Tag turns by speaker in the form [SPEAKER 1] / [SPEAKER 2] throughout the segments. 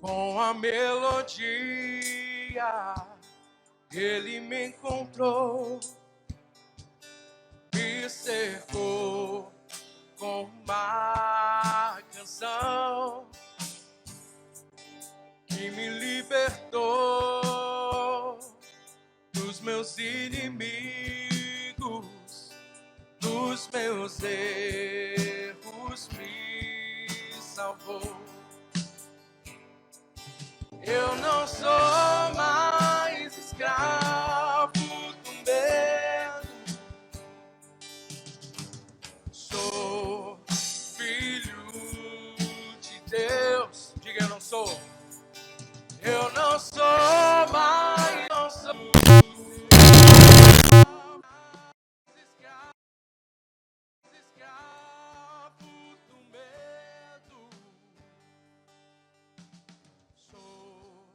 [SPEAKER 1] Com a melodia, ele me encontrou, me cercou com uma canção que me libertou dos meus inimigos, dos meus erros, me salvou. Eu não sou mais escravo do medo, sou filho de Deus. Diga, eu não sou. Eu não sou mais, não sou escravo do medo, sou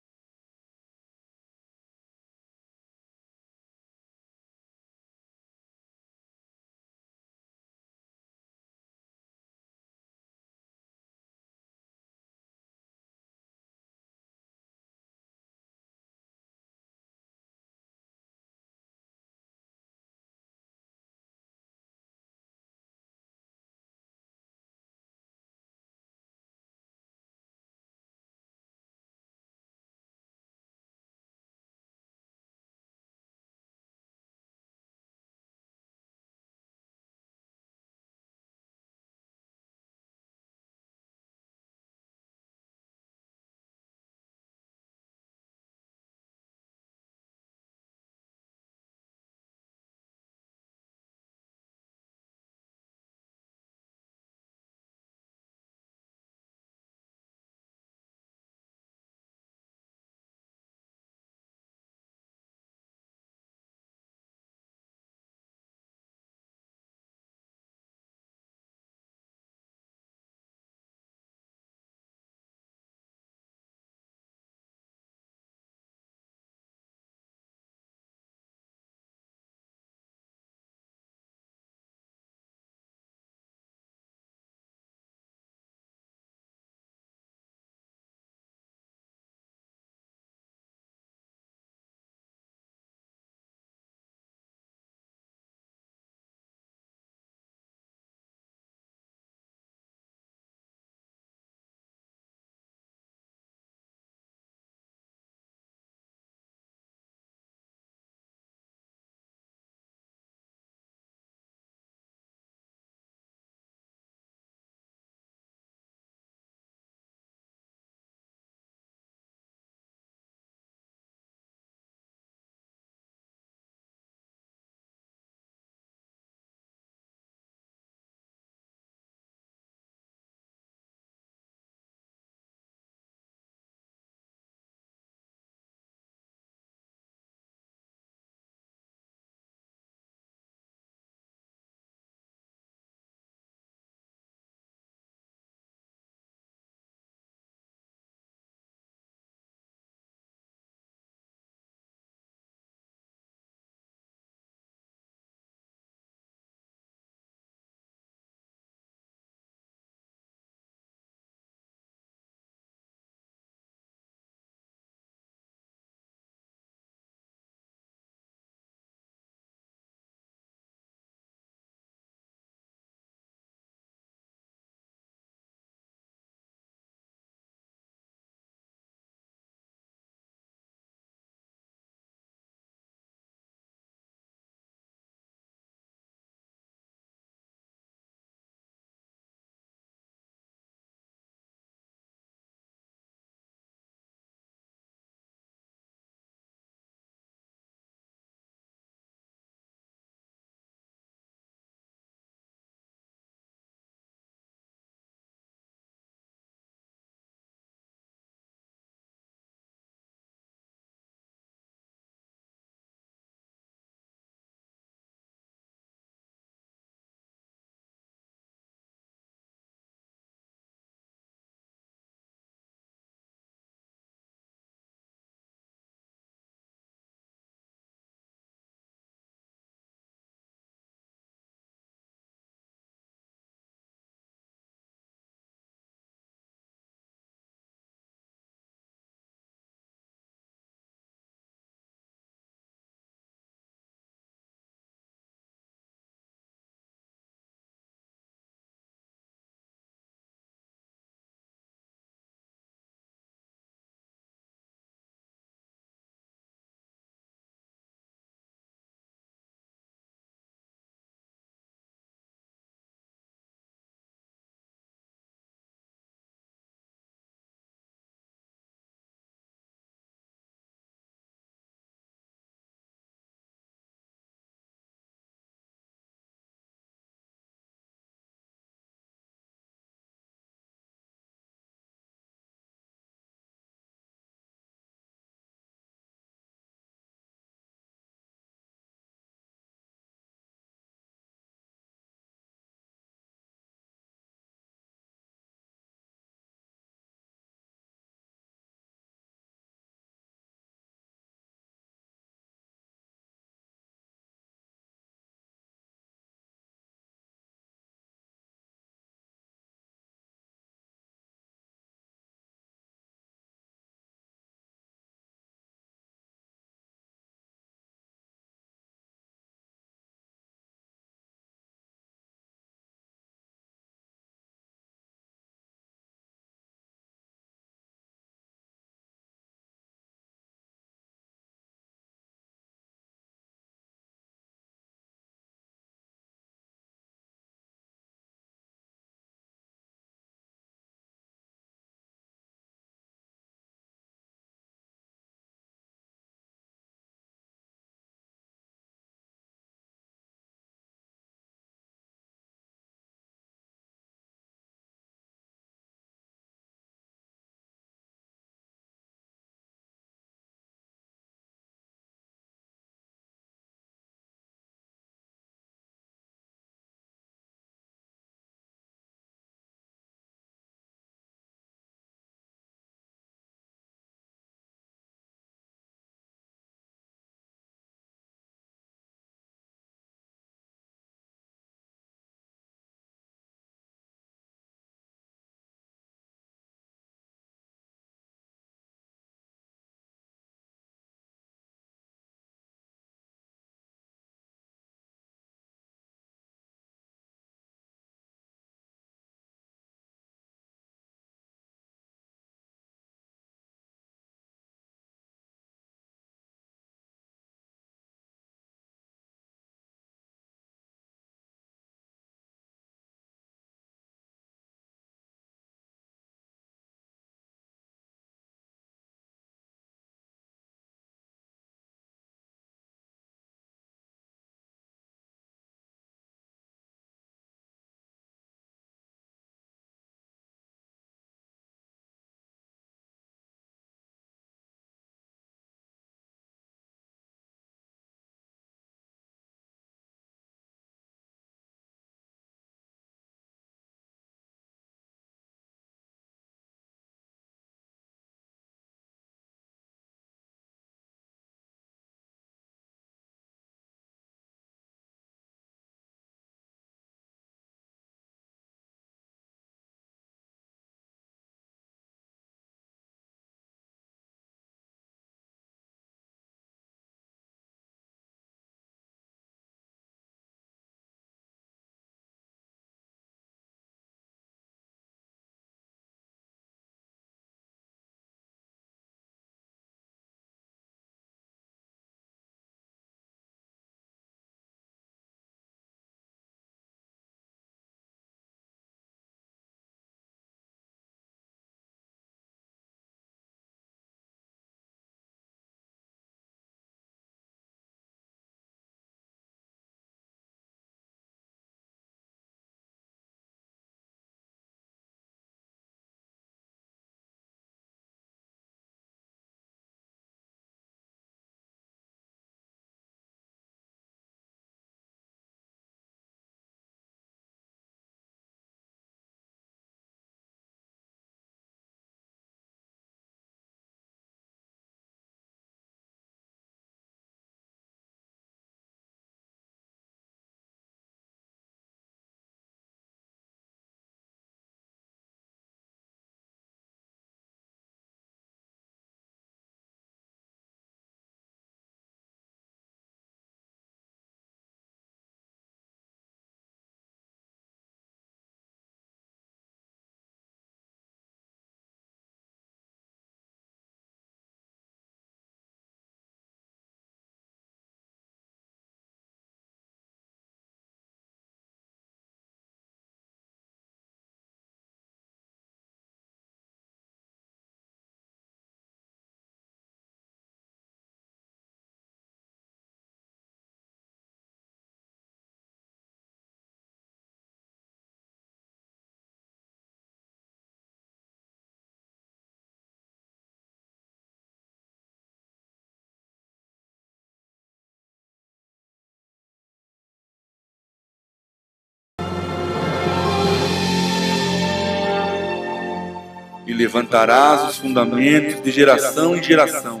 [SPEAKER 2] levantarás os fundamentos de geração em geração,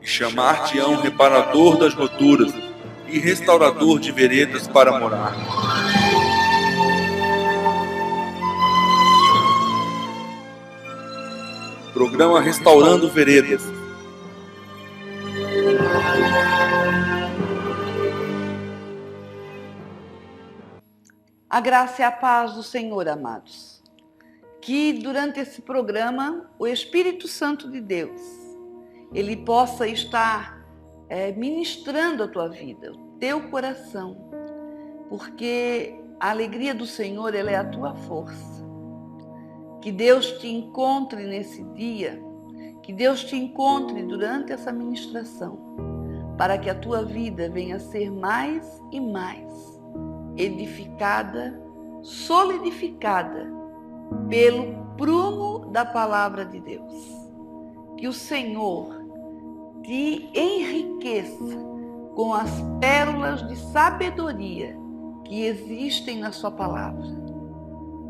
[SPEAKER 2] e chamar-te-ão reparador das roturas e restaurador de veredas para morar. Programa Restaurando Veredas.
[SPEAKER 3] A graça e a paz do Senhor, amados. Que durante esse programa o Espírito Santo de Deus, ele possa estar ministrando a tua vida, o teu coração, porque a alegria do Senhor, ela é a tua força. Que Deus te encontre nesse dia, que Deus te encontre durante essa ministração, para que a tua vida venha a ser mais e mais edificada, solidificada pelo prumo da palavra de Deus. Que o Senhor te enriqueça com as pérolas de sabedoria que existem na sua palavra.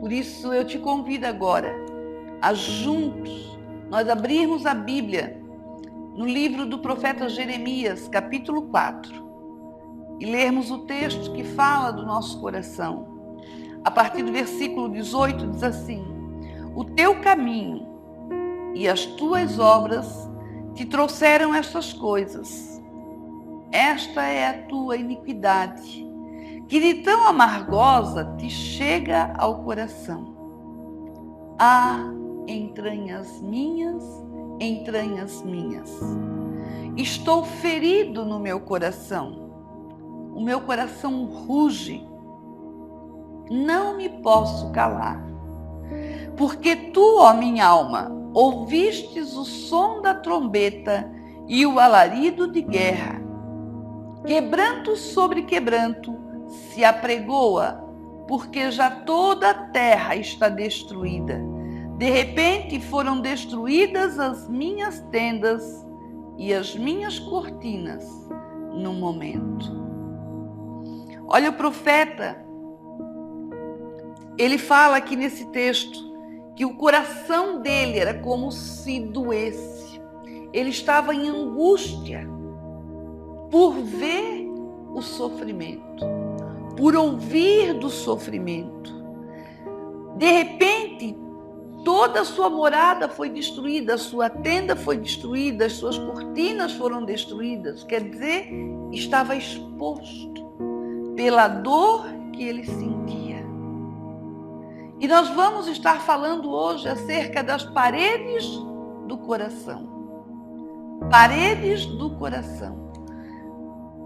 [SPEAKER 3] Por isso eu te convido agora a juntos nós abrirmos a Bíblia no livro do profeta Jeremias, capítulo 4, e lermos o texto que fala do nosso coração. A partir do versículo 18 diz assim: o teu caminho e as tuas obras te trouxeram estas coisas. Esta é a tua iniquidade, que de tão amargosa te chega ao coração. Ah, entranhas minhas, estou ferido no meu coração. O meu coração ruge, não me posso calar. Porque tu, ó minha alma, ouvistes o som da trombeta e o alarido de guerra. Quebranto sobre quebranto se apregoa, porque já toda a terra está destruída. De repente foram destruídas as minhas tendas e as minhas cortinas num momento. Olha, o profeta, ele fala aqui nesse texto que o coração dele era como se doesse. Ele estava em angústia por ver o sofrimento, por ouvir do sofrimento. De repente, toda a sua morada foi destruída, a sua tenda foi destruída, as suas cortinas foram destruídas. Quer dizer, estava exposto pela dor que ele sentia. E nós vamos estar falando hoje acerca das paredes do coração. Paredes do coração.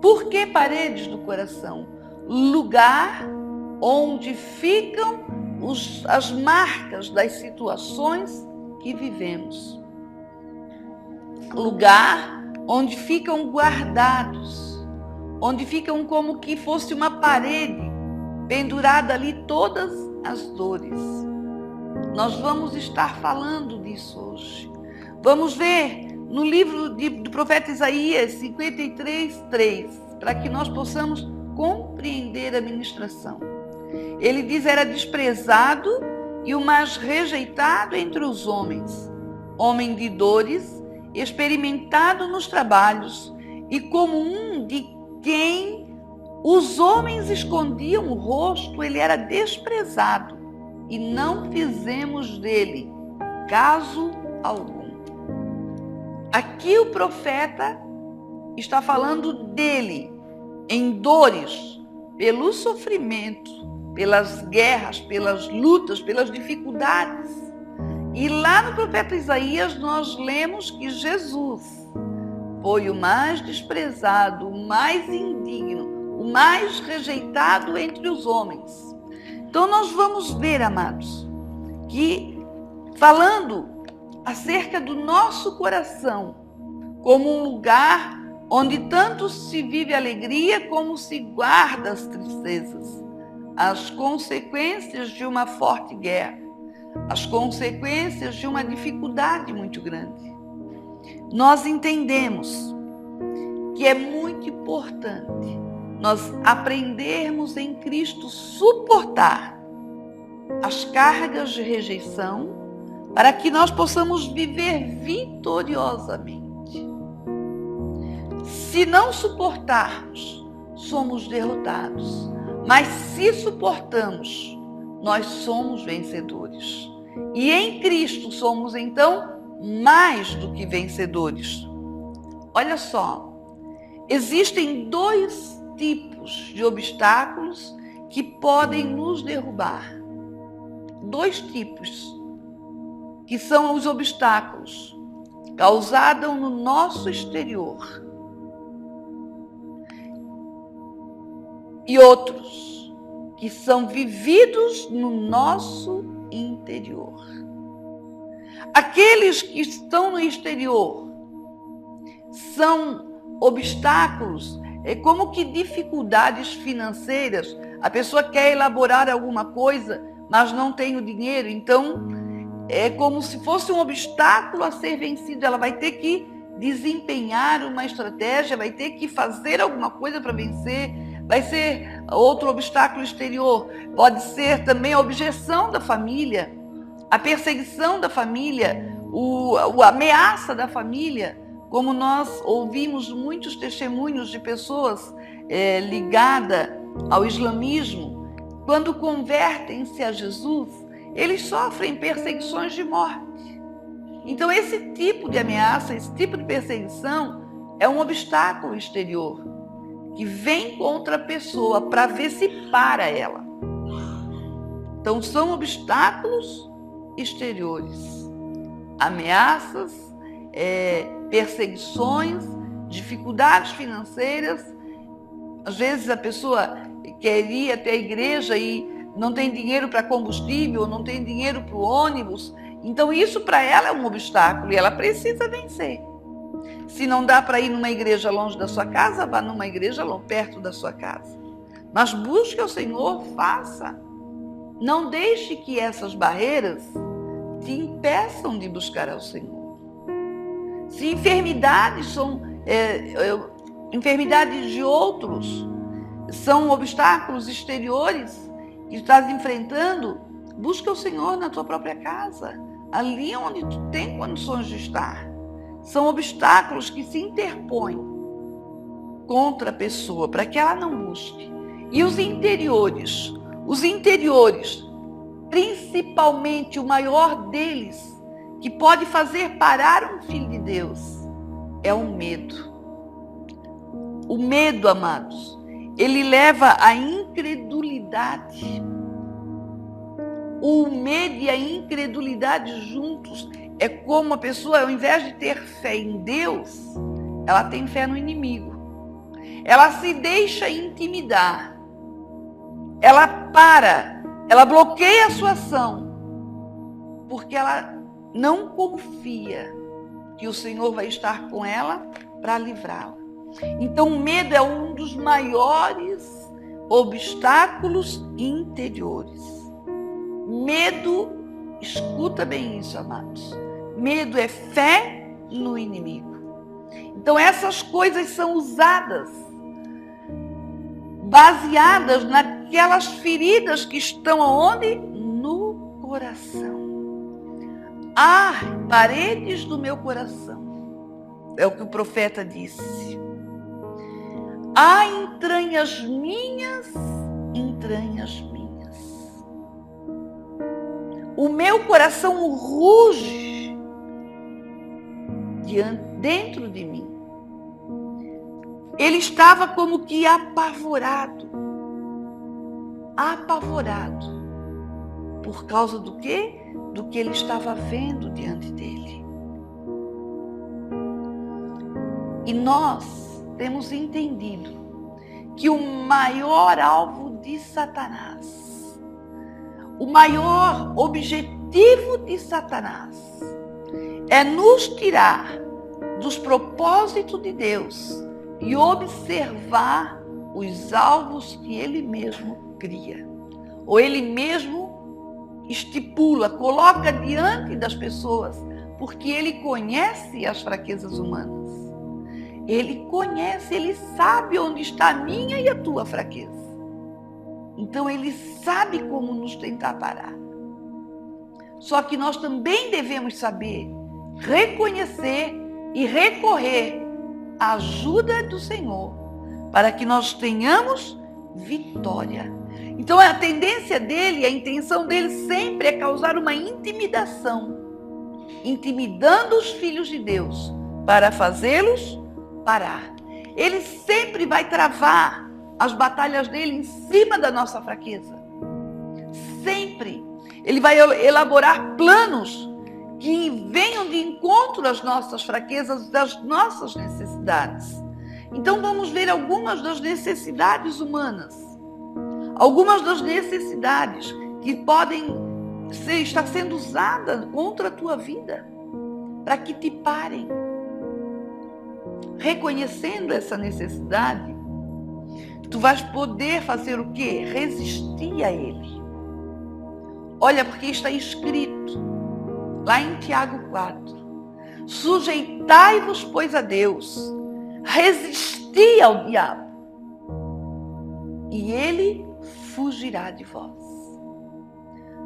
[SPEAKER 3] Por que paredes do coração? Lugar onde ficam as marcas das situações que vivemos. Lugar onde ficam guardados, onde ficam como que fosse uma parede, pendurada ali todas as dores. Nós vamos estar falando disso hoje. Vamos ver no livro do profeta Isaías 53:3, para que nós possamos compreender a ministração. Ele diz: era desprezado e o mais rejeitado entre os homens, homem de dores, experimentado nos trabalhos, e como um de quem os homens escondiam o rosto, ele era desprezado, e não fizemos dele caso algum. Aqui o profeta está falando dele em dores, pelo sofrimento, pelas guerras, pelas lutas, pelas dificuldades. E lá no profeta Isaías nós lemos que Jesus foi o mais desprezado, o mais indigno, o mais rejeitado entre os homens. Então nós vamos ver, amados, que falando acerca do nosso coração como um lugar onde tanto se vive alegria como se guarda as tristezas, as consequências de uma forte guerra, as consequências de uma dificuldade muito grande. Nós entendemos que é muito importante nós aprendermos em Cristo suportar as cargas de rejeição, para que nós possamos viver vitoriosamente. Se não suportarmos, somos derrotados. Mas se suportamos, nós somos vencedores. E em Cristo somos, então, mais do que vencedores. Olha só, existem 2 tipos de obstáculos que podem nos derrubar. 2 tipos, que são os obstáculos causados no nosso exterior. E outros que são vividos no nosso interior. Aqueles que estão no exterior são obstáculos, como que dificuldades financeiras. A pessoa quer elaborar alguma coisa, mas não tem o dinheiro, então é como se fosse um obstáculo a ser vencido. Ela vai ter que desempenhar uma estratégia, vai ter que fazer alguma coisa para vencer. Vai ser outro obstáculo exterior. Pode ser também a objeção da família, a perseguição da família, a ameaça da família. Como nós ouvimos muitos testemunhos de pessoas ligadas ao islamismo, quando convertem-se a Jesus, eles sofrem perseguições de morte. Então esse tipo de ameaça, esse tipo de perseguição é um obstáculo exterior que vem contra a pessoa para ver se para ela. Então são obstáculos exteriores, ameaças, perseguições, dificuldades financeiras. Às vezes a pessoa quer ir até a igreja e não tem dinheiro para combustível, não tem dinheiro para o ônibus. Então isso para ela é um obstáculo e ela precisa vencer. Se não dá para ir numa igreja longe da sua casa, vá numa igreja perto da sua casa. Mas busque ao Senhor, faça. Não deixe que essas barreiras te impeçam de buscar ao Senhor. Se enfermidades são enfermidades de outros, são obstáculos exteriores que estás enfrentando, busque o Senhor na tua própria casa, ali onde tu tem condições de estar. São obstáculos que se interpõem contra a pessoa para que ela não busque. E os interiores, principalmente o maior deles, que pode fazer parar um filho de Deus, é o medo. O medo, amados, ele leva à incredulidade. O medo e a incredulidade juntos é como a pessoa, ao invés de ter fé em Deus, ela tem fé no inimigo. Ela se deixa intimidar. Ela bloqueia a sua ação, porque ela não confia que o Senhor vai estar com ela para livrá-la. Então o medo é um dos maiores obstáculos interiores. Medo, escuta bem isso, amados. Medo é fé no inimigo. Então essas coisas são usadas, baseadas naquelas feridas que estão aonde? No coração. Há paredes do meu coração. É o que o profeta disse. Há entranhas minhas, entranhas minhas. O meu coração ruge dentro de mim. Ele estava como que apavorado. Apavorado. Por causa do quê? Do que ele estava vendo diante dele. E nós temos entendido que o maior alvo de Satanás, o maior objetivo de Satanás é nos tirar dos propósitos de Deus e observar os alvos que ele mesmo cria, ou ele mesmo estipula, coloca diante das pessoas, porque ele conhece as fraquezas humanas. Ele conhece, ele sabe onde está a minha e a tua fraqueza. Então ele sabe como nos tentar parar. Só que nós também devemos saber reconhecer e recorrer à ajuda do Senhor para que nós tenhamos vitória. Então a tendência dele, a intenção dele sempre é causar uma intimidação, intimidando os filhos de Deus para fazê-los parar. Ele sempre vai travar as batalhas dele em cima da nossa fraqueza. Sempre. Ele vai elaborar planos que venham de encontro às nossas fraquezas, das nossas necessidades. Então vamos ver algumas das necessidades humanas. Algumas das necessidades que podem estar sendo usadas contra a tua vida, para que te parem. Reconhecendo essa necessidade, tu vais poder fazer o quê? Resistir a ele. Olha, porque está escrito lá em Tiago 4: sujeitai-vos, pois, a Deus, resisti ao diabo, e ele fugirá de vós.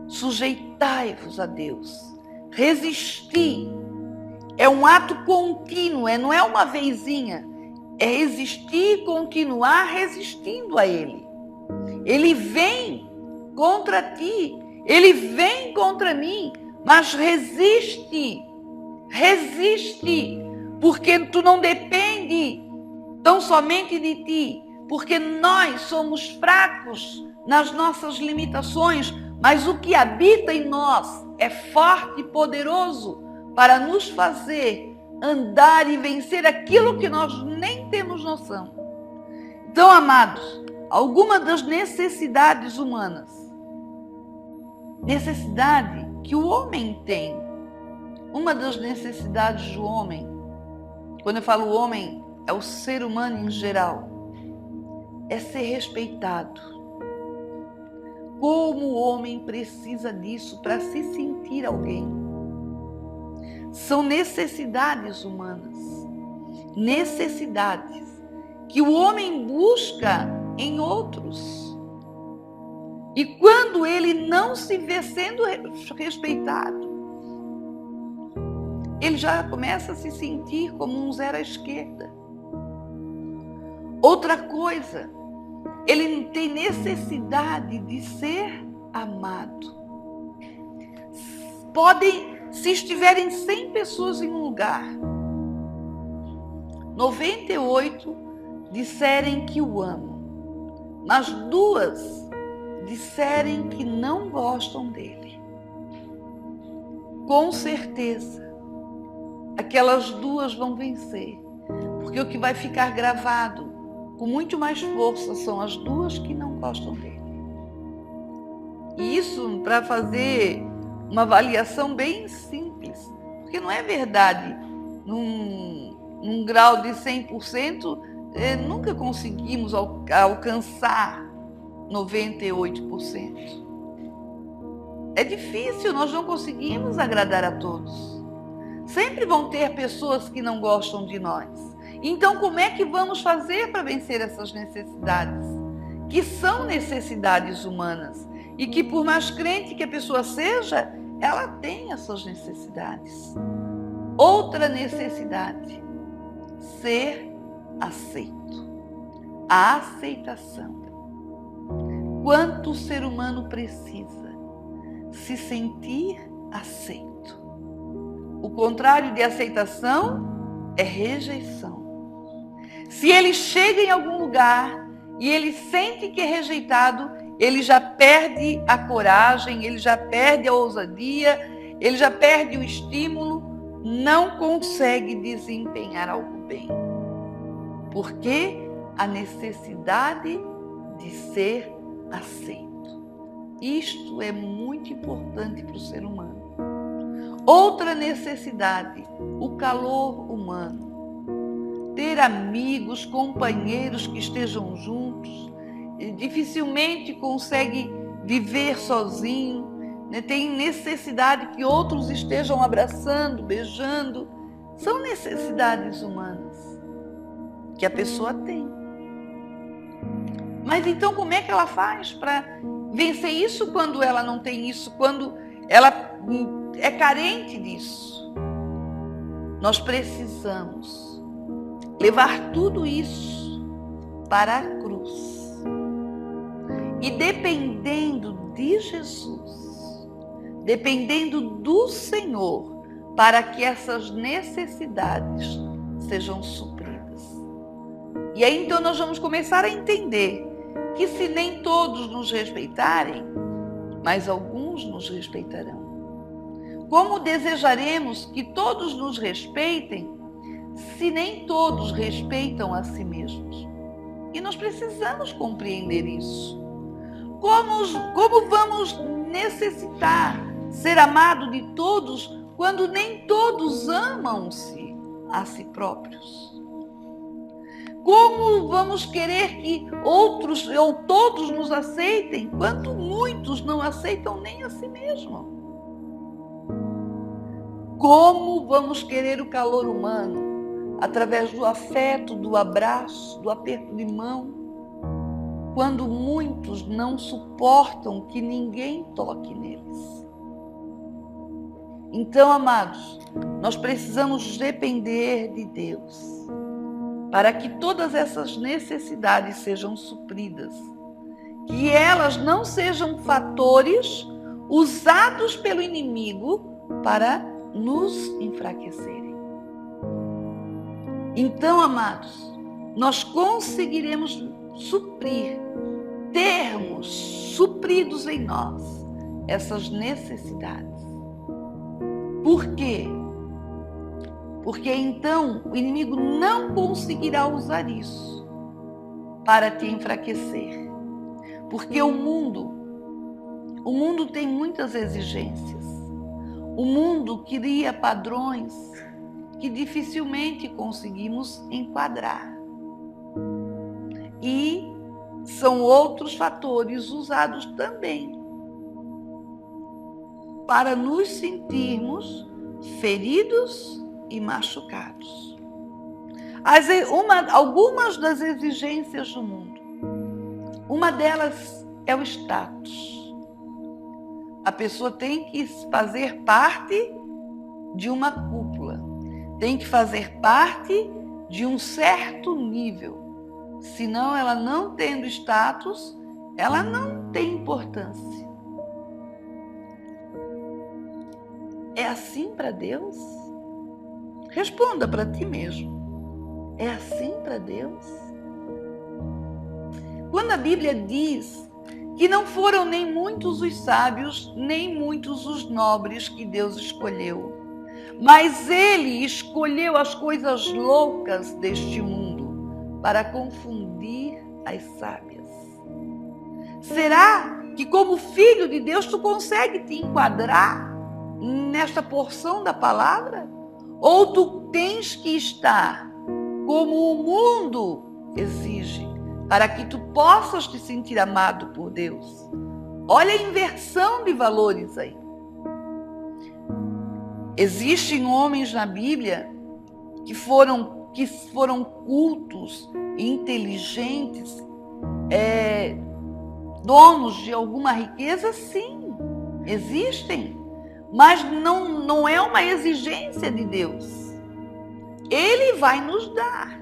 [SPEAKER 3] Sujeitai-vos a Deus, resistir. É um ato contínuo, não é uma vezinha. É resistir e continuar resistindo a ele. Ele vem contra ti, ele vem contra mim, mas resiste, porque tu não depende tão somente de ti, porque nós somos fracos nas nossas limitações, mas o que habita em nós é forte e poderoso para nos fazer andar e vencer aquilo que nós nem temos noção. Então, amados, algumas das necessidades humanas, necessidade que o homem tem, uma das necessidades do homem, quando eu falo homem, é o ser humano em geral, é ser respeitado. Como o homem precisa disso para se sentir alguém. São necessidades humanas, necessidades que o homem busca em outros. E quando ele não se vê sendo respeitado, ele já começa a se sentir como um zero à esquerda. Outra coisa, ele tem necessidade de ser amado. Se estiverem 100 pessoas em um lugar, 98 disserem que o amam, mas 2 disserem que não gostam dele. Com certeza, aquelas 2 vão vencer, porque o que vai ficar gravado com muito mais força são as 2 que não gostam dele. E isso para fazer uma avaliação bem simples, porque não é verdade, num grau de 100%, nunca conseguimos alcançar 98%. É difícil, nós não conseguimos agradar a todos. Sempre vão ter pessoas que não gostam de nós. Então, como é que vamos fazer para vencer essas necessidades? Que são necessidades humanas. E que por mais crente que a pessoa seja, ela tem essas necessidades. Outra necessidade, ser aceito. A aceitação. Quanto o ser humano precisa se sentir aceito. O contrário de aceitação é rejeição. Se ele chega em algum lugar e ele sente que é rejeitado, ele já perde a coragem, ele já perde a ousadia, ele já perde o estímulo, não consegue desempenhar algo bem. Porque a necessidade de ser aceito. Isto é muito importante para o ser humano. Outra necessidade, o calor humano. Ter amigos, companheiros que estejam juntos. Dificilmente consegue viver sozinho, né? Tem necessidade que outros estejam abraçando, beijando. São necessidades humanas que a pessoa tem. Mas então como é que ela faz para vencer isso quando ela não tem isso? Quando ela é carente disso. Nós precisamos levar tudo isso para a cruz. E dependendo de Jesus, dependendo do Senhor, para que essas necessidades sejam supridas. E aí então nós vamos começar a entender que se nem todos nos respeitarem, mas alguns nos respeitarão. Como desejaremos que todos nos respeitem, se nem todos respeitam a si mesmos? E nós precisamos compreender isso. Como vamos necessitar ser amado de todos quando nem todos amam-se a si próprios? Como vamos querer que outros ou todos nos aceitem quando muitos não aceitam nem a si mesmos? Como vamos querer o calor humano através do afeto, do abraço, do aperto de mão, quando muitos não suportam que ninguém toque neles? Então, amados, nós precisamos depender de Deus para que todas essas necessidades sejam supridas, que elas não sejam fatores usados pelo inimigo para nos enfraquecerem. Então, amados, nós conseguiremos termos supridos em nós essas necessidades. Por quê? Porque então o inimigo não conseguirá usar isso para te enfraquecer. Porque o mundo tem muitas exigências. O mundo cria padrões que dificilmente conseguimos enquadrar. E são outros fatores usados também para nos sentirmos feridos e machucados. Algumas das exigências do mundo, uma delas é o status. A pessoa tem que fazer parte de uma cúpula, tem que fazer parte de um certo nível. Senão, ela não tendo status, ela não tem importância. É assim para Deus? Responda para ti mesmo. É assim para Deus? Quando a Bíblia diz que não foram nem muitos os sábios, nem muitos os nobres que Deus escolheu, mas Ele escolheu as coisas loucas deste mundo para confundir as sábias. Será que como filho de Deus tu consegue te enquadrar nesta porção da palavra? Ou tu tens que estar como o mundo exige, para que tu possas te sentir amado por Deus? Olha a inversão de valores aí. Existem homens na Bíblia que foram cultos, inteligentes, donos de alguma riqueza, sim, existem. Mas não é uma exigência de Deus. Ele vai nos dar.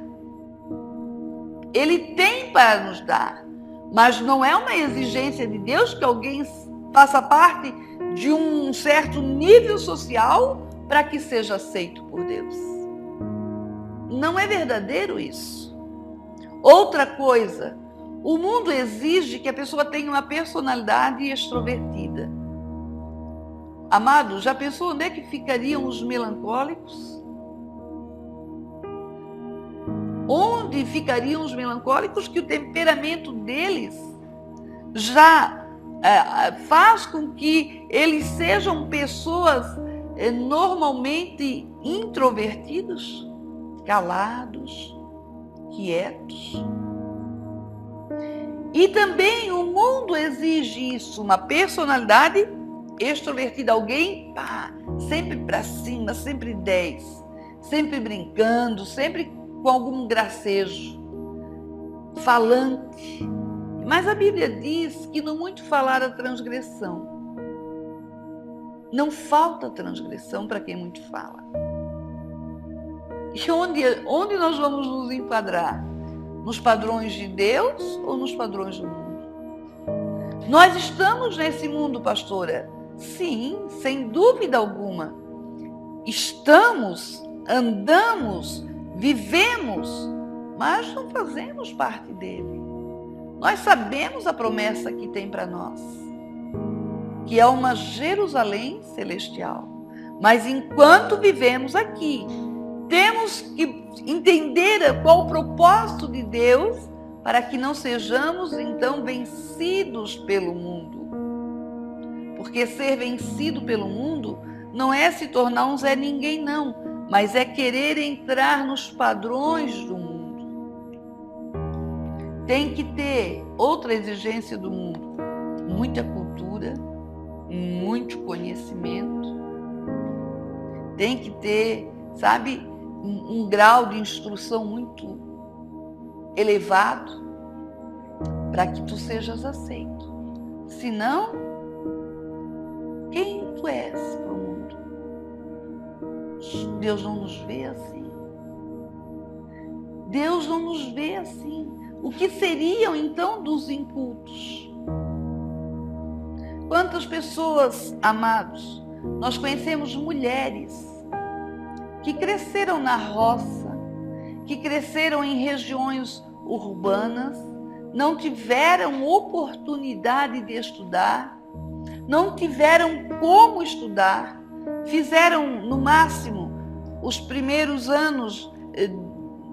[SPEAKER 3] Ele tem para nos dar. Mas não é uma exigência de Deus que alguém faça parte de um certo nível social para que seja aceito por Deus. Não é verdadeiro isso. Outra coisa, o mundo exige que a pessoa tenha uma personalidade extrovertida. Amado, já pensou onde é que ficariam os melancólicos? Onde ficariam os melancólicos que o temperamento deles já faz com que eles sejam pessoas normalmente introvertidos, calados, quietos? E também o mundo exige isso, uma personalidade extrovertida, alguém sempre para cima, sempre 10, sempre brincando, sempre com algum gracejo, falante. Mas a Bíblia diz que no muito falar a transgressão. Não falta transgressão para quem muito fala. E onde nós vamos nos enquadrar? Nos padrões de Deus ou nos padrões do mundo? Nós estamos nesse mundo, pastora? Sim, sem dúvida alguma. Estamos, andamos, vivemos, mas não fazemos parte dele. Nós sabemos a promessa que tem para nós, que é uma Jerusalém celestial. Mas enquanto vivemos aqui, temos que entender qual o propósito de Deus para que não sejamos então vencidos pelo mundo. Porque ser vencido pelo mundo não é se tornar um Zé Ninguém, não, mas é querer entrar nos padrões do mundo. Tem que ter outra exigência do mundo: muita cultura, muito conhecimento. Tem que ter, sabe, um grau de instrução muito elevado para que tu sejas aceito. Senão, quem tu és para o mundo? Deus não nos vê assim. Deus não nos vê assim. O que seriam então dos incultos? Quantas pessoas, amados, nós conhecemos mulheres que cresceram na roça, que cresceram em regiões urbanas, não tiveram oportunidade de estudar, não tiveram como estudar, fizeram no máximo os primeiros anos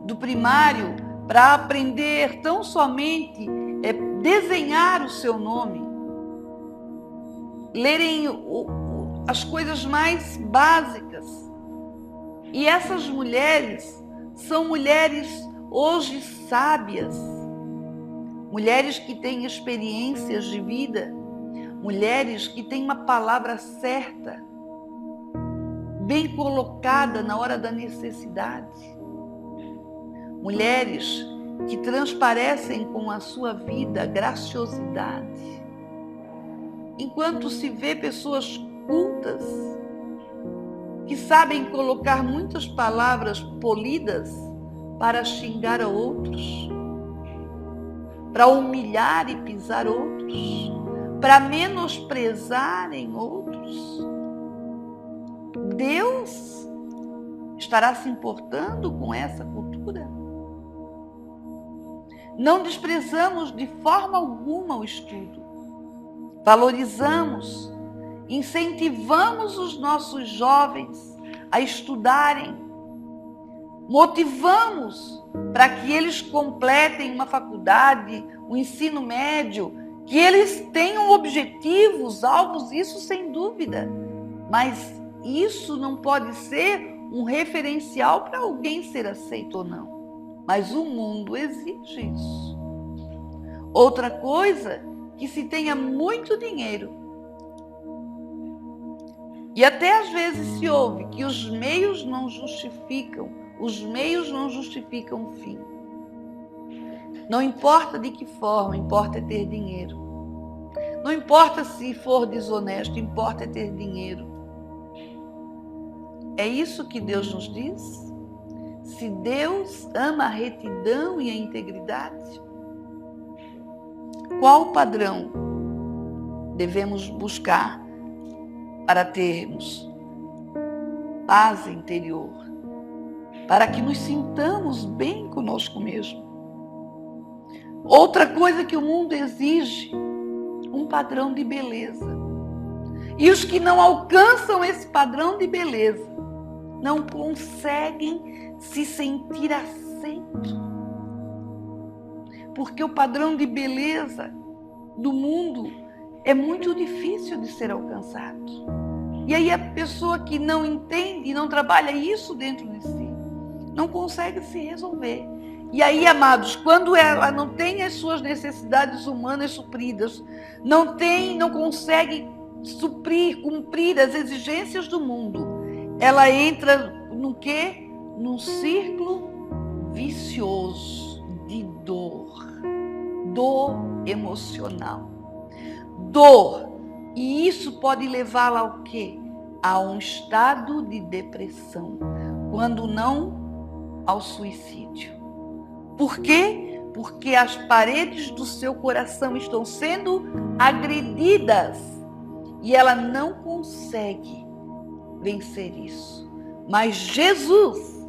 [SPEAKER 3] do primário para aprender tão somente desenhar o seu nome, lerem as coisas mais básicas. E essas mulheres são mulheres hoje sábias, mulheres que têm experiências de vida, mulheres que têm uma palavra certa, bem colocada na hora da necessidade, mulheres que transparecem com a sua vida graciosidade, enquanto se vê pessoas cultas que sabem colocar muitas palavras polidas para xingar a outros, para humilhar e pisar outros, para menosprezarem outros. Deus estará se importando com essa cultura? Não desprezamos de forma alguma o estudo. Valorizamos, incentivamos os nossos jovens a estudarem, motivamos para que eles completem uma faculdade, um ensino médio, que eles tenham objetivos, alvos, isso sem dúvida. Mas isso não pode ser um referencial para alguém ser aceito ou não. Mas o mundo exige isso. Outra coisa, que se tenha muito dinheiro. E até às vezes se ouve que os meios não justificam o fim. Não importa de que forma, importa é ter dinheiro. Não importa se for desonesto, importa é ter dinheiro. É isso que Deus nos diz? Se Deus ama a retidão e a integridade, qual padrão devemos buscar para termos paz interior, para que nos sintamos bem conosco mesmo? Outra coisa que o mundo exige, um padrão de beleza. E os que não alcançam esse padrão de beleza não conseguem se sentir aceitos. Porque o padrão de beleza do mundo é muito difícil de ser alcançado. E aí a pessoa que não entende, não trabalha isso dentro de si, não consegue se resolver. E aí, amados, quando ela não tem as suas necessidades humanas supridas, não consegue cumprir as exigências do mundo, ela entra no quê? Num círculo vicioso de dor emocional. Dor. E isso pode levá-la ao quê? a um estado de depressão, quando não ao suicídio. Por quê? Porque as paredes do seu coração estão sendo agredidas e ela não consegue vencer isso. Mas Jesus,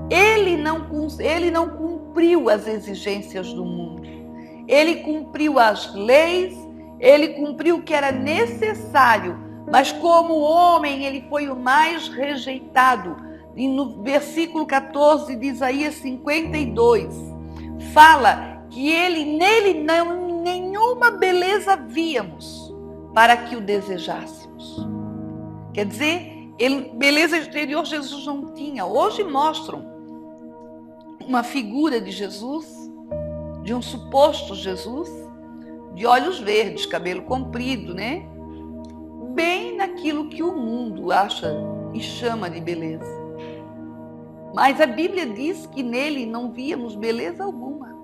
[SPEAKER 3] ele não cumpriu as exigências do mundo. Ele cumpriu as leis, ele cumpriu o que era necessário, mas como homem ele foi o mais rejeitado. E no versículo 14 de Isaías 52, fala que nele nenhuma beleza víamos para que o desejássemos. Quer dizer, beleza exterior Jesus não tinha. Hoje mostram uma figura de Jesus, de um suposto Jesus, de olhos verdes, cabelo comprido, né? Bem naquilo que o mundo acha e chama de beleza. Mas a Bíblia diz que nele não víamos beleza alguma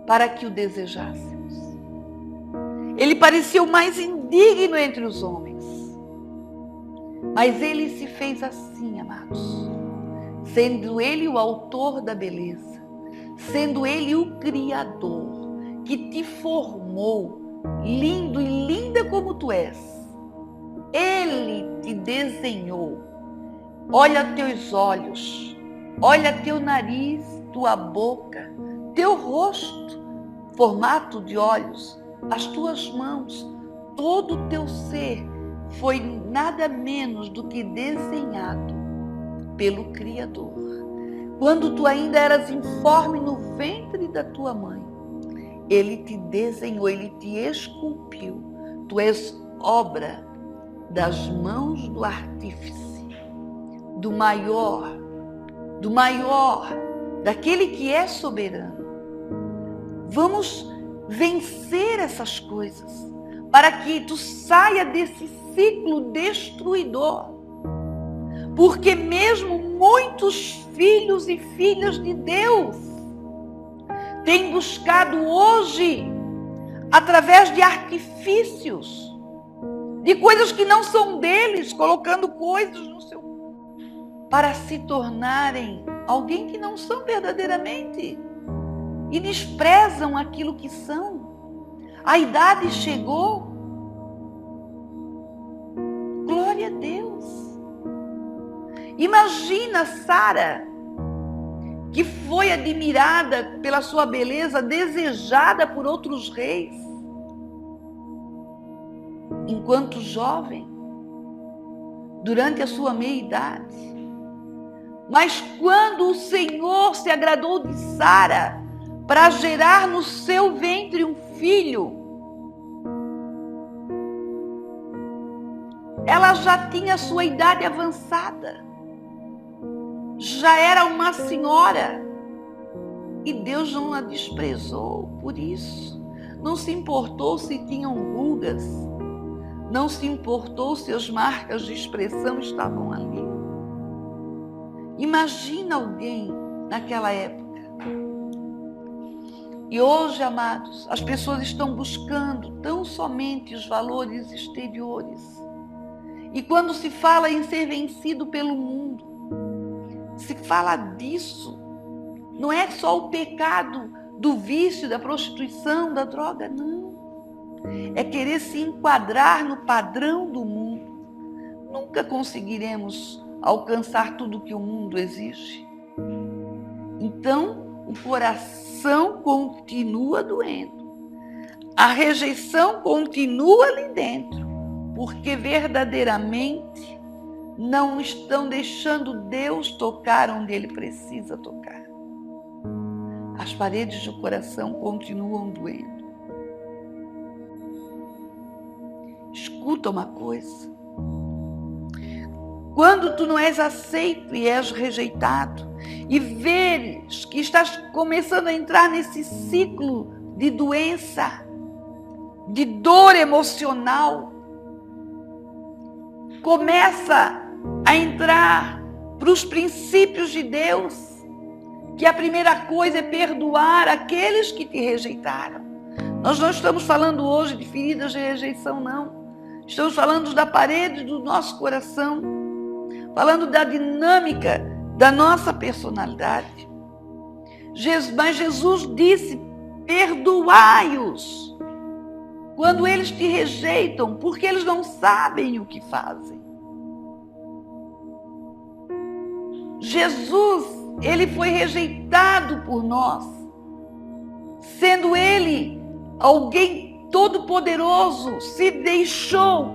[SPEAKER 3] para que o desejássemos. Ele parecia o mais indigno entre os homens. Mas ele se fez assim, amados, sendo ele o autor da beleza, sendo ele o Criador, que te formou, lindo e linda como tu és. Ele te desenhou. Olha teus olhos, olha teu nariz, tua boca, teu rosto, formato de olhos, as tuas mãos, todo o teu ser foi nada menos do que desenhado pelo Criador. Quando tu ainda eras informe no ventre da tua mãe, ele te desenhou, ele te esculpiu. Tu és obra das mãos do artífice, do maior, daquele que é soberano. Vamos vencer essas coisas para que tu saia desse ciclo destruidor. Porque mesmo muitos filhos e filhas de Deus têm buscado hoje, através de artifícios, de coisas que não são deles, colocando coisas no seu, para se tornarem alguém que não são verdadeiramente e desprezam aquilo que são. A idade chegou. Glória a Deus. Imagina Sara, que foi admirada pela sua beleza, desejada por outros reis, enquanto jovem, durante a sua meia-idade. Mas quando o Senhor se agradou de Sara para gerar no seu ventre um filho, ela já tinha sua idade avançada, já era uma senhora, e Deus não a desprezou por isso. Não se importou se tinham rugas, não se importou se as marcas de expressão estavam ali. Imagina alguém naquela época. E hoje, amados, as pessoas estão buscando tão somente os valores exteriores. E quando se fala em ser vencido pelo mundo, se fala disso, não é só o pecado do vício, da prostituição, da droga, não. É querer se enquadrar no padrão do mundo. Nunca conseguiremos alcançar tudo que o mundo exige. Então, o coração continua doendo. A rejeição continua ali dentro, porque verdadeiramente não estão deixando Deus tocar onde Ele precisa tocar. As paredes do coração continuam doendo. Escuta uma coisa. Quando tu não és aceito e és rejeitado, e veres que estás começando a entrar nesse ciclo de doença, de dor emocional, começa a entrar para os princípios de Deus, que a primeira coisa é perdoar aqueles que te rejeitaram. Nós não estamos falando hoje de feridas de rejeição, não. Estamos falando da parede do nosso coração, falando da dinâmica da nossa personalidade. Mas Jesus disse: perdoai-os quando eles te rejeitam, porque eles não sabem o que fazem. Jesus, ele foi rejeitado por nós, sendo ele alguém todo-poderoso, se deixou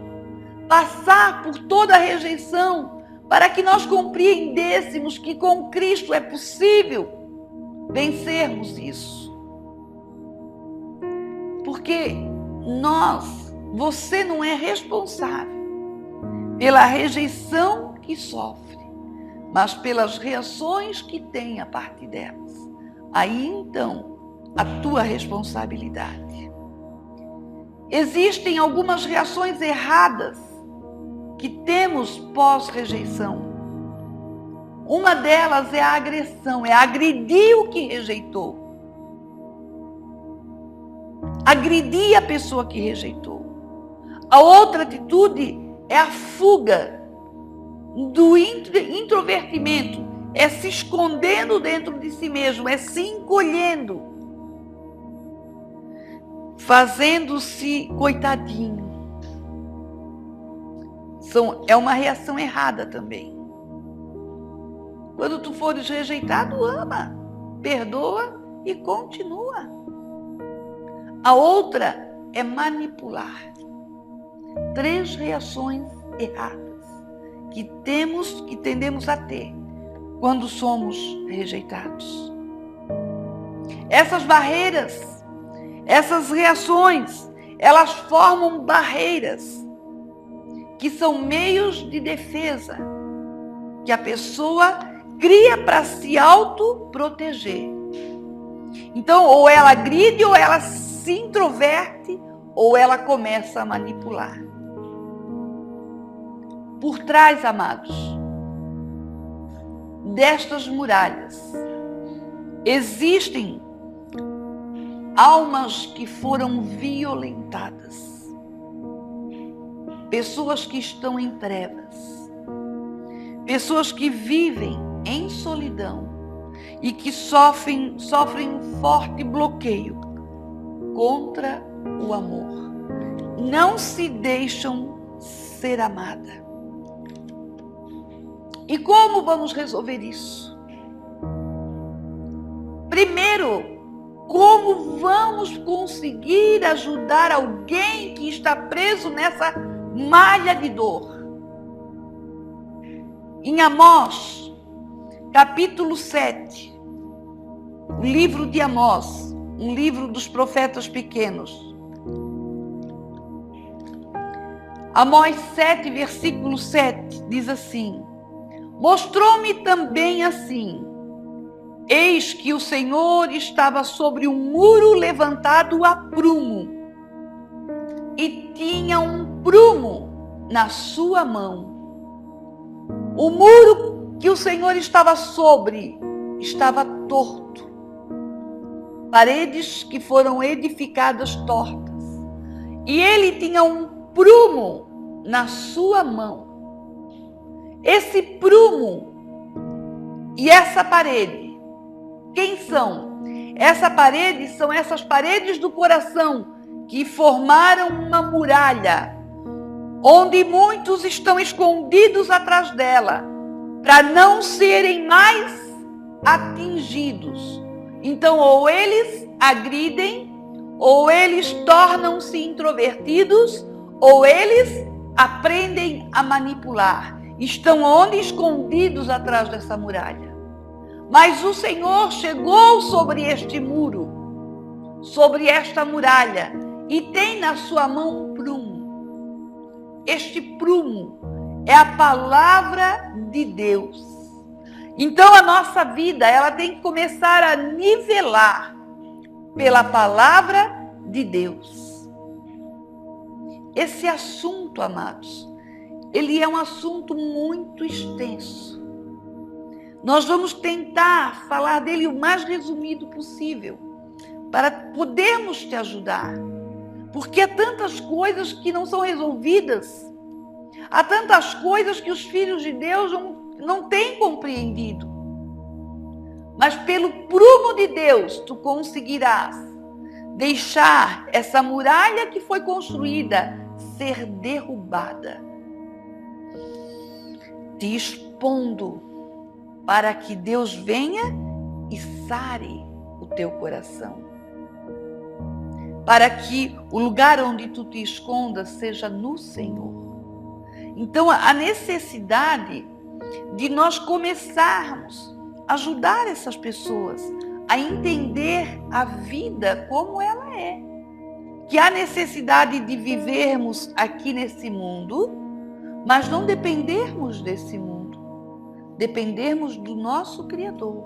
[SPEAKER 3] passar por toda a rejeição para que nós compreendêssemos que com Cristo é possível vencermos isso. Porque você não é responsável pela rejeição que sofre, mas pelas reações que tem a partir delas. Aí então, a tua responsabilidade. Existem algumas reações erradas que temos pós-rejeição. Uma delas é a agressão, é agredir o que rejeitou. Agredir a pessoa que rejeitou. A outra atitude é a fuga do introvertimento, é se escondendo dentro de si mesmo, é se encolhendo, fazendo-se coitadinho. É uma reação errada também. Quando tu fores rejeitado, ama, perdoa e continua. A outra é manipular. 3 reações erradas que tendemos a ter quando somos rejeitados. Essas barreiras, essas reações, elas formam barreiras que são meios de defesa que a pessoa cria para se autoproteger. Então, ou ela agride, ou ela se introverte, ou ela começa a manipular. Por trás, amados, destas muralhas, existem almas que foram violentadas. Pessoas que estão em trevas. Pessoas que vivem em solidão e que sofrem um forte bloqueio contra o amor. Não se deixam ser amada. E como vamos resolver isso? Primeiro, como vamos conseguir ajudar alguém que está preso nessa malha de dor? Em Amós, capítulo 7, o livro de Amós, um livro dos profetas pequenos. Amós 7, versículo 7, diz assim: mostrou-me também assim: eis que o Senhor estava sobre um muro levantado a prumo, e tinha um prumo na sua mão. O muro que o Senhor estava sobre estava torto. Paredes que foram edificadas tortas. E ele tinha um prumo na sua mão. Esse prumo e essa parede, quem são? Essa parede são essas paredes do coração que formaram uma muralha, onde muitos estão escondidos atrás dela, para não serem mais atingidos. Então, ou eles agridem, ou eles tornam-se introvertidos, ou eles aprendem a manipular. Estão onde? Escondidos atrás dessa muralha. Mas o Senhor chegou sobre este muro, sobre esta muralha, e tem na sua mão um prumo. Este prumo é a palavra de Deus. Então a nossa vida, ela tem que começar a nivelar pela palavra de Deus. Esse assunto, amados, ele é um assunto muito extenso. Nós vamos tentar falar dele o mais resumido possível, para podermos te ajudar. Porque há tantas coisas que não são resolvidas. Há tantas coisas que os filhos de Deus não têm compreendido. Mas pelo prumo de Deus, tu conseguirás deixar essa muralha que foi construída ser derrubada, te expondo para que Deus venha e sare o teu coração, para que o lugar onde tu te escondas seja no Senhor. Então, a necessidade de nós começarmos a ajudar essas pessoas a entender a vida como ela é. Que há necessidade de vivermos aqui nesse mundo, mas não dependermos desse mundo. Dependermos do nosso Criador,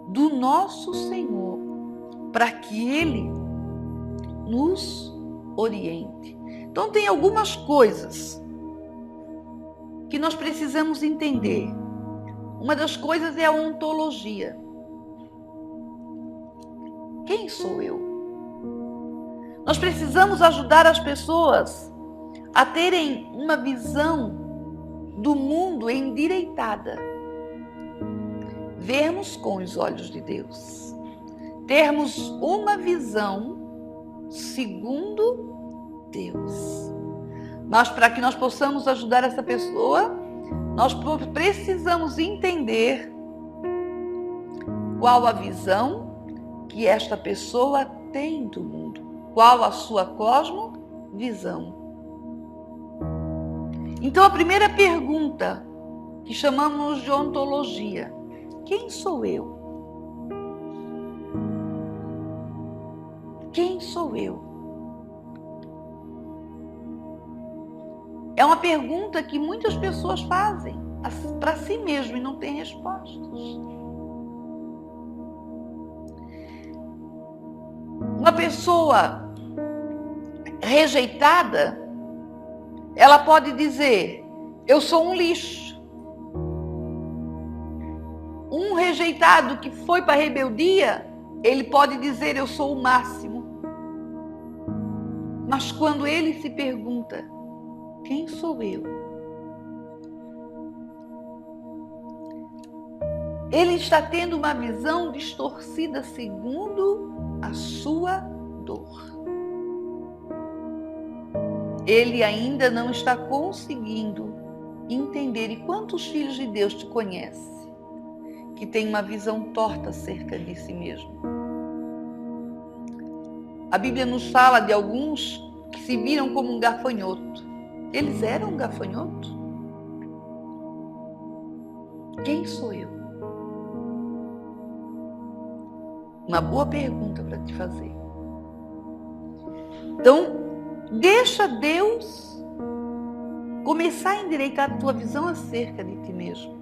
[SPEAKER 3] do nosso Senhor, para que Ele nos oriente. Então, tem algumas coisas que nós precisamos entender. Uma das coisas é a ontologia. Quem sou eu? Nós precisamos ajudar as pessoas a terem uma visão do mundo endireitada. Vermos com os olhos de Deus. Termos uma visão segundo Deus. Mas para que nós possamos ajudar essa pessoa, nós precisamos entender qual a visão que esta pessoa tem do mundo, qual a sua cosmovisão. Então, a primeira pergunta, que chamamos de ontologia: quem sou eu? Quem sou eu? É uma pergunta que muitas pessoas fazem para si mesmo e não têm respostas. Uma pessoa rejeitada, ela pode dizer: eu sou um lixo. Um rejeitado que foi para a rebeldia, ele pode dizer: eu sou o máximo. Mas quando ele se pergunta: quem sou eu? Ele está tendo uma visão distorcida segundo a sua dor. Ele ainda não está conseguindo entender. E quantos filhos de Deus te conhece que tem uma visão torta acerca de si mesmo? A Bíblia nos fala de alguns que se viram como um gafanhoto. Eles eram um gafanhoto? Quem sou eu? Uma boa pergunta para te fazer. Então, deixa Deus começar a endireitar a tua visão acerca de ti mesmo.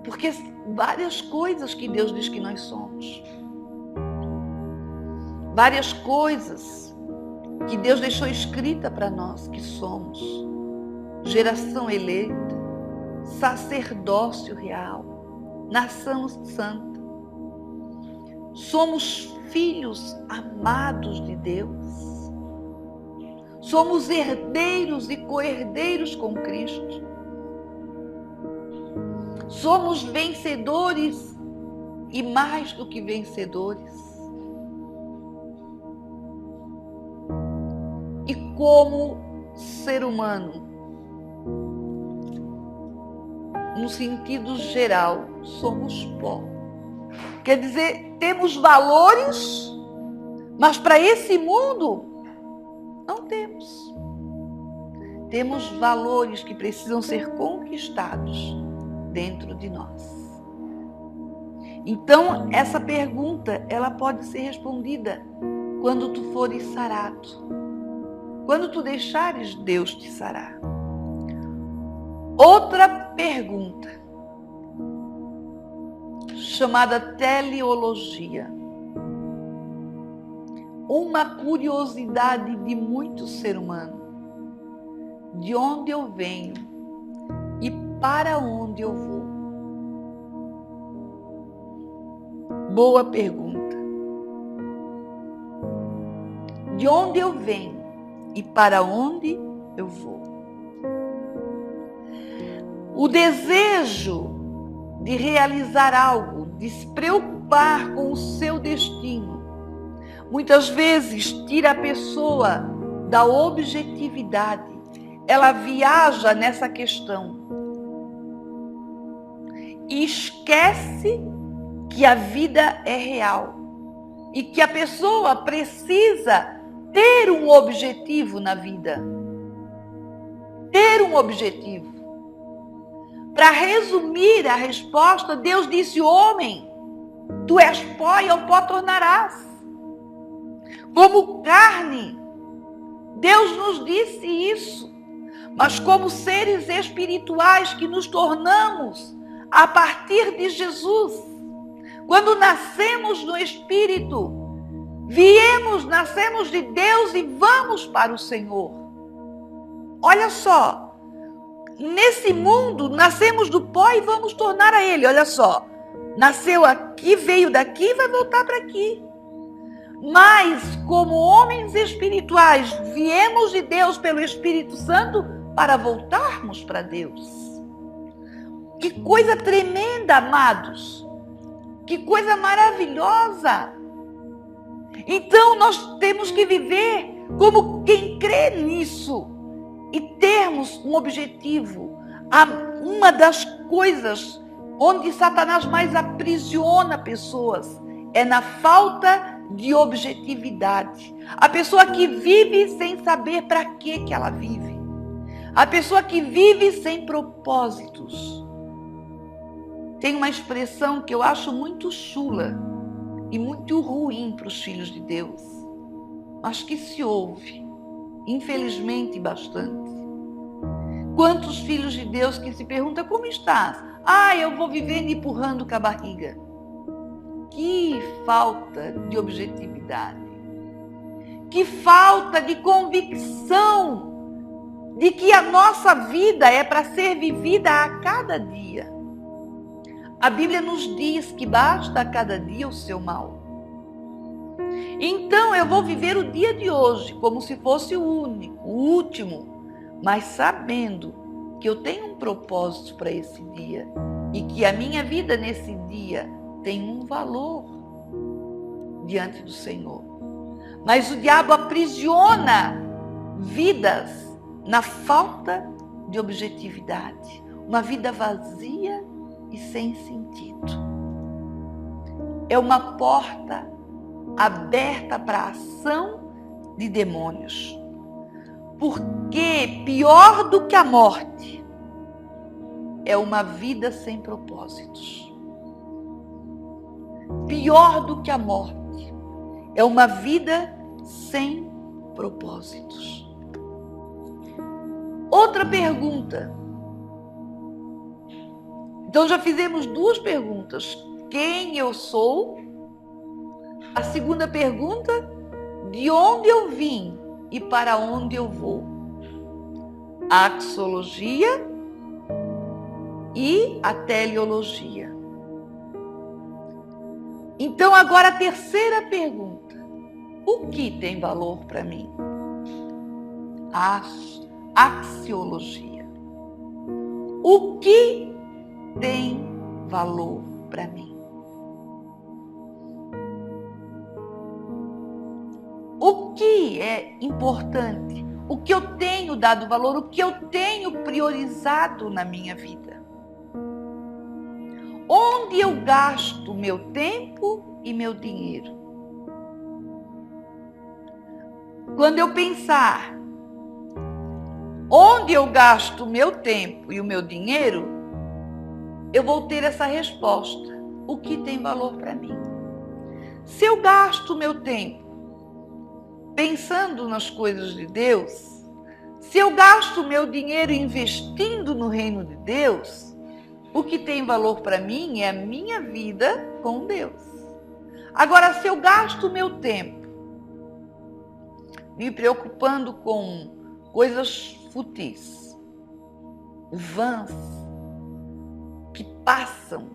[SPEAKER 3] Porque várias coisas que Deus diz que nós somos, várias coisas que Deus deixou escrita para nós que somos: geração eleita, sacerdócio real, nação santa. Somos filhos amados de Deus. Somos herdeiros e co-herdeiros com Cristo. Somos vencedores e mais do que vencedores. E como ser humano, no sentido geral, somos pó. Quer dizer, temos valores, mas para esse mundo não temos. Temos valores que precisam ser conquistados dentro de nós. Então, essa pergunta, ela pode ser respondida quando tu fores sarado. Quando tu deixares Deus te sarar. Outra pergunta, chamada teleologia. Uma curiosidade de muito ser humano. De onde eu venho e para onde eu vou? Boa pergunta. de onde eu venho e para onde eu vou. O desejo de realizar algo, de se preocupar com o seu destino, muitas vezes tira a pessoa da objetividade. Ela viaja nessa questão e esquece que a vida é real e que a pessoa precisa ter um objetivo na vida. Ter um objetivo. Para resumir a resposta, Deus disse: homem, tu és pó e ao pó tornarás. Como carne, Deus nos disse isso. Mas como seres espirituais que nos tornamos a partir de Jesus, quando nascemos no Espírito, nascemos de Deus e vamos para o Senhor. Olha só, nesse mundo, nascemos do pó e vamos tornar a Ele. Olha só, nasceu aqui, veio daqui e vai voltar para aqui. Mas, como homens espirituais, viemos de Deus pelo Espírito Santo para voltarmos para Deus. Que coisa tremenda, amados! Que coisa maravilhosa! Então, nós temos que viver como quem crê nisso e termos um objetivo. Uma das coisas onde Satanás mais aprisiona pessoas é na falta de objetividade. A pessoa que vive sem saber para que ela vive. A pessoa que vive sem propósitos. Tem uma expressão que eu acho muito chula e muito ruim para os filhos de Deus, mas que se ouve, infelizmente, bastante. Quantos filhos de Deus que se perguntam: como estás? Eu vou vivendo empurrando com a barriga. Que falta de objetividade. Que falta de convicção de que a nossa vida é para ser vivida a cada dia. A Bíblia nos diz que basta a cada dia o seu mal. Então eu vou viver o dia de hoje como se fosse o único, o último, mas sabendo que eu tenho um propósito para esse dia e que a minha vida nesse dia tem um valor diante do Senhor. Mas o diabo aprisiona vidas na falta de objetividade. Uma vida vazia e sem sentido. É uma porta aberta para a ação de demônios. Porque pior do que a morte é uma vida sem propósitos. Pior do que a morte é uma vida sem propósitos. Outra pergunta. Então já fizemos duas perguntas. Quem eu sou? A segunda pergunta, de onde eu vim e para onde eu vou? A axiologia e a teleologia. Então agora a terceira pergunta. O que tem valor para mim? A axiologia. O que tem valor para mim? O que é importante? O que eu tenho dado valor? O que eu tenho priorizado na minha vida? Onde eu gasto meu tempo e meu dinheiro? Quando eu pensar onde eu gasto o meu tempo e o meu dinheiro, eu vou ter essa resposta. O que tem valor para mim? Se eu gasto o meu tempo pensando nas coisas de Deus, se eu gasto o meu dinheiro investindo no reino de Deus, o que tem valor para mim é a minha vida com Deus. Agora, se eu gasto o meu tempo me preocupando com coisas fúteis, vãs, que passam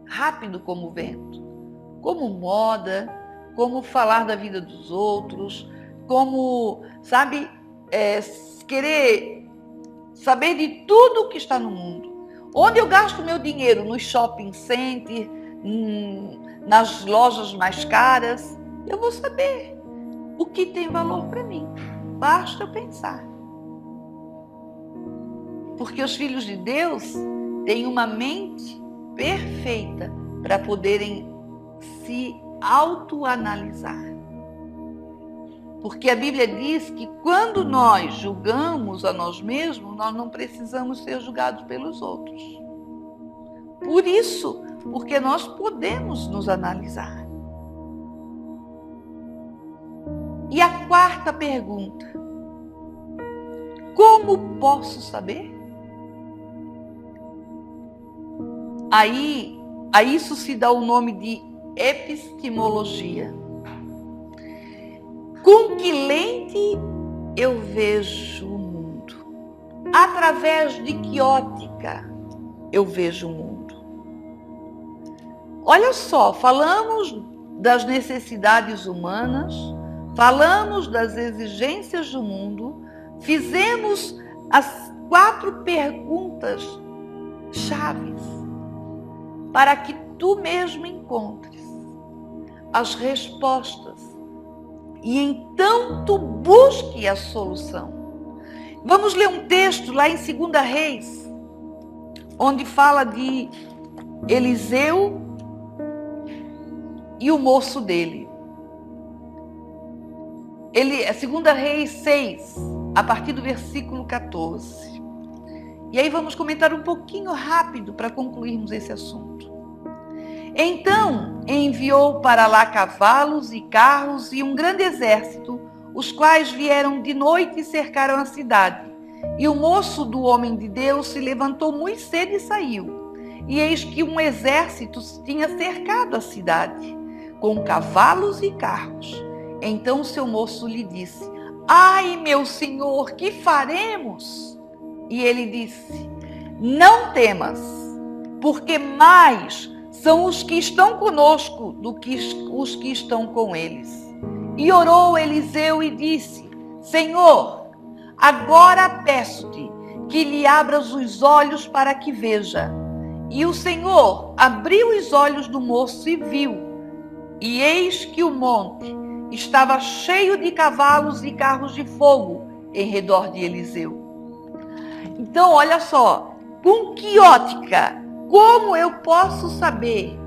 [SPEAKER 3] rápido como o vento, como moda, como falar da vida dos outros, sabe, querer saber de tudo que está no mundo. Onde eu gasto meu dinheiro? No shopping center, nas lojas mais caras. Eu vou saber o que tem valor para mim. Basta eu pensar. Porque os filhos de Deus têm uma mente perfeita para poderem se autoanalisar. Porque a Bíblia diz que quando nós julgamos a nós mesmos, nós não precisamos ser julgados pelos outros. Por isso, porque nós podemos nos analisar. E a quarta pergunta: como posso saber? Aí, a isso se dá o nome de epistemologia. Com que lente eu vejo o mundo? Através de que ótica eu vejo o mundo? Olha só, falamos das necessidades humanas, falamos das exigências do mundo, fizemos as 4 perguntas chaves para que tu mesmo encontres as respostas e então tu busque a solução. Vamos ler um texto lá em 2 Reis, onde fala de Eliseu e o moço dele. 2 Reis 6, a partir do versículo 14. E aí vamos comentar um pouquinho rápido para concluirmos esse assunto. Então enviou para lá cavalos e carros e um grande exército, os quais vieram de noite e cercaram a cidade. E o moço do homem de Deus se levantou muito cedo e saiu. E eis que um exército tinha cercado a cidade, com cavalos e carros. Então seu moço lhe disse: ai, meu senhor, que faremos? E ele disse: não temas, porque mais são os que estão conosco do que os que estão com eles. E orou Eliseu e disse: Senhor, agora peço-te que lhe abras os olhos para que veja. E o Senhor abriu os olhos do moço e viu. E eis que o monte estava cheio de cavalos e carros de fogo em redor de Eliseu. Então, olha só, com que ótica, como eu posso saber?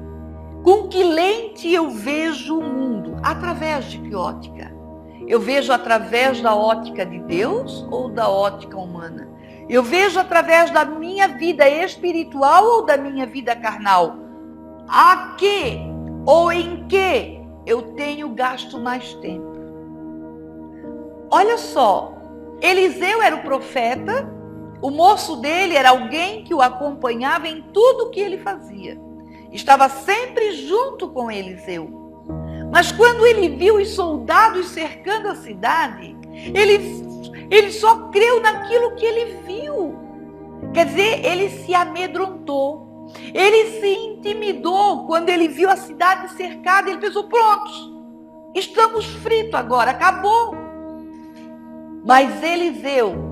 [SPEAKER 3] Com que lente eu vejo o mundo? Através de que ótica? Eu vejo através da ótica de Deus ou da ótica humana? Eu vejo através da minha vida espiritual ou da minha vida carnal? A que ou em que eu tenho gasto mais tempo? Olha só, Eliseu era o profeta. O moço dele era alguém que o acompanhava em tudo o que ele fazia. Estava sempre junto com Eliseu. Mas quando ele viu os soldados cercando a cidade, ele só creu naquilo que ele viu. Quer dizer, ele se amedrontou. Ele se intimidou quando ele viu a cidade cercada. Ele pensou: pronto, estamos fritos agora, acabou. Mas Eliseu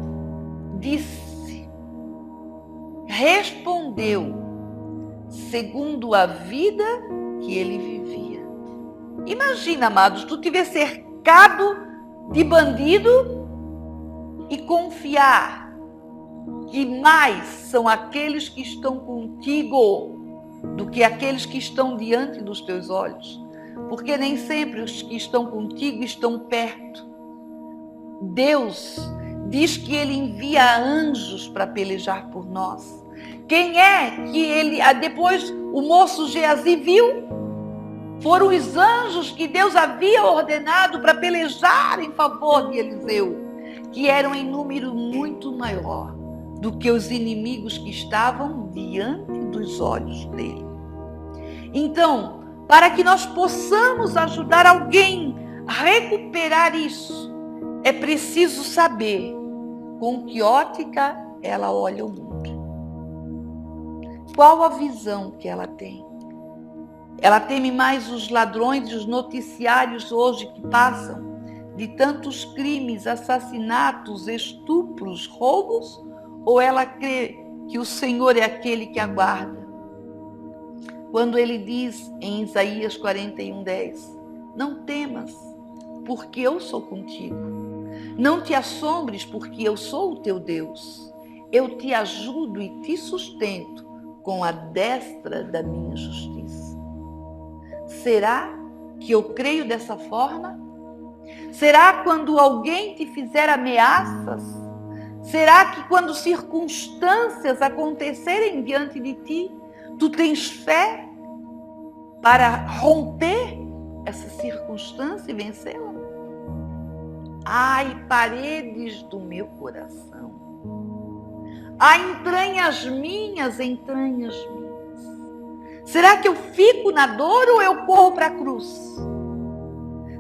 [SPEAKER 3] respondeu segundo a vida que ele vivia. Imagina, amados, tu te ver cercado de bandido e confiar que mais são aqueles que estão contigo do que aqueles que estão diante dos teus olhos. Porque nem sempre os que estão contigo estão perto. Deus diz que ele envia anjos para pelejar por nós. Quem é que ele, depois o moço Geazi viu? Foram os anjos que Deus havia ordenado para pelejar em favor de Eliseu, que eram em número muito maior do que os inimigos que estavam diante dos olhos dele. Então, para que nós possamos ajudar alguém a recuperar isso, é preciso saber com que ótica ela olha o mundo. Qual a visão que ela tem? Ela teme mais os ladrões e os noticiários hoje que passam, de tantos crimes, assassinatos, estupros, roubos? Ou ela crê que o Senhor é aquele que aguarda? Quando ele diz em Isaías 41:10, não temas, porque eu sou contigo. Não te assombres, porque eu sou o teu Deus. Eu te ajudo e te sustento com a destra da minha justiça. Será que eu creio dessa forma? Será quando alguém te fizer ameaças? Será que quando circunstâncias acontecerem diante de ti, tu tens fé para romper essa circunstância e vencê-la? Ai, paredes do meu coração. Ai, entranhas minhas. Será que eu fico na dor ou eu corro para a cruz?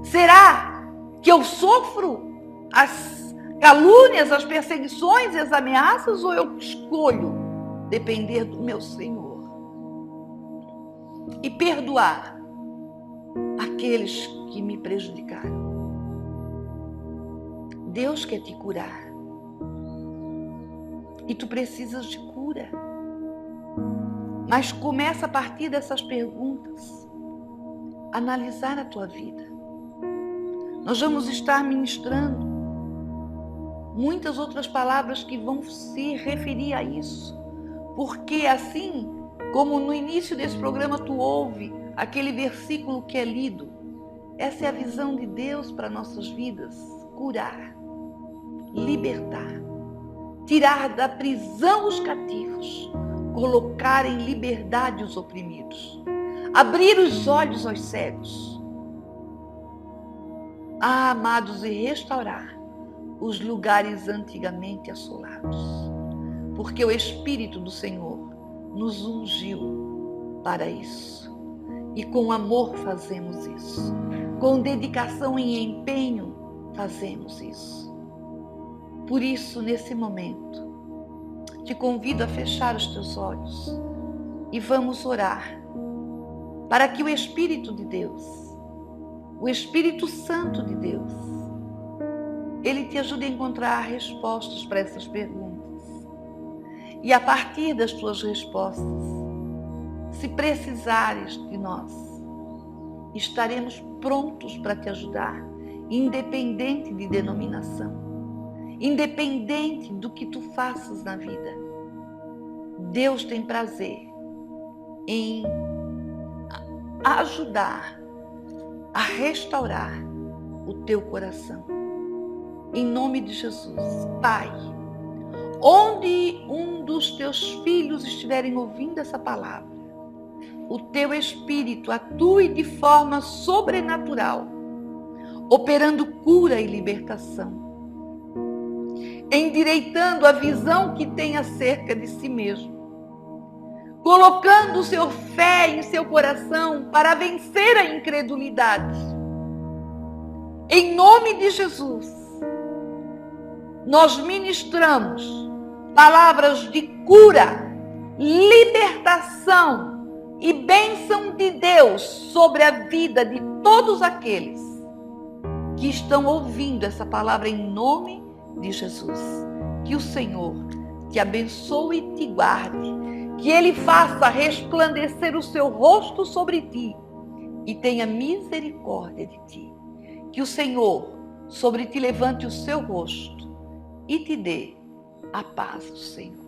[SPEAKER 3] Será que eu sofro as calúnias, as perseguições e as ameaças ou eu escolho depender do meu Senhor e perdoar aqueles que me prejudicaram? Deus quer te curar. E tu precisas de cura. Mas começa a partir dessas perguntas, analisar a tua vida. Nós vamos estar ministrando muitas outras palavras que vão se referir a isso. Porque assim como no início desse programa tu ouve aquele versículo que é lido, essa é a visão de Deus para nossas vidas: curar, libertar, tirar da prisão os cativos, colocar em liberdade os oprimidos, abrir os olhos aos cegos, amados, e restaurar os lugares antigamente assolados, porque o Espírito do Senhor nos ungiu para isso, e com amor fazemos isso, com dedicação e empenho fazemos isso. Por isso, nesse momento, te convido a fechar os teus olhos e vamos orar para que o Espírito de Deus, o Espírito Santo de Deus, ele te ajude a encontrar respostas para essas perguntas. E a partir das tuas respostas, se precisares de nós, estaremos prontos para te ajudar, independente de denominação. Independente do que tu faças na vida, Deus tem prazer em ajudar a restaurar o teu coração. Em nome de Jesus, Pai, onde um dos teus filhos estiverem ouvindo essa palavra, o teu Espírito atue de forma sobrenatural, operando cura e libertação, endireitando a visão que tem acerca de si mesmo, colocando sua fé em seu coração para vencer a incredulidade. Em nome de Jesus, nós ministramos palavras de cura, libertação e bênção de Deus sobre a vida de todos aqueles que estão ouvindo essa palavra em nome de Jesus. Que o Senhor te abençoe e te guarde, que Ele faça resplandecer o seu rosto sobre ti e tenha misericórdia de ti. Que o Senhor sobre ti levante o seu rosto e te dê a paz do Senhor.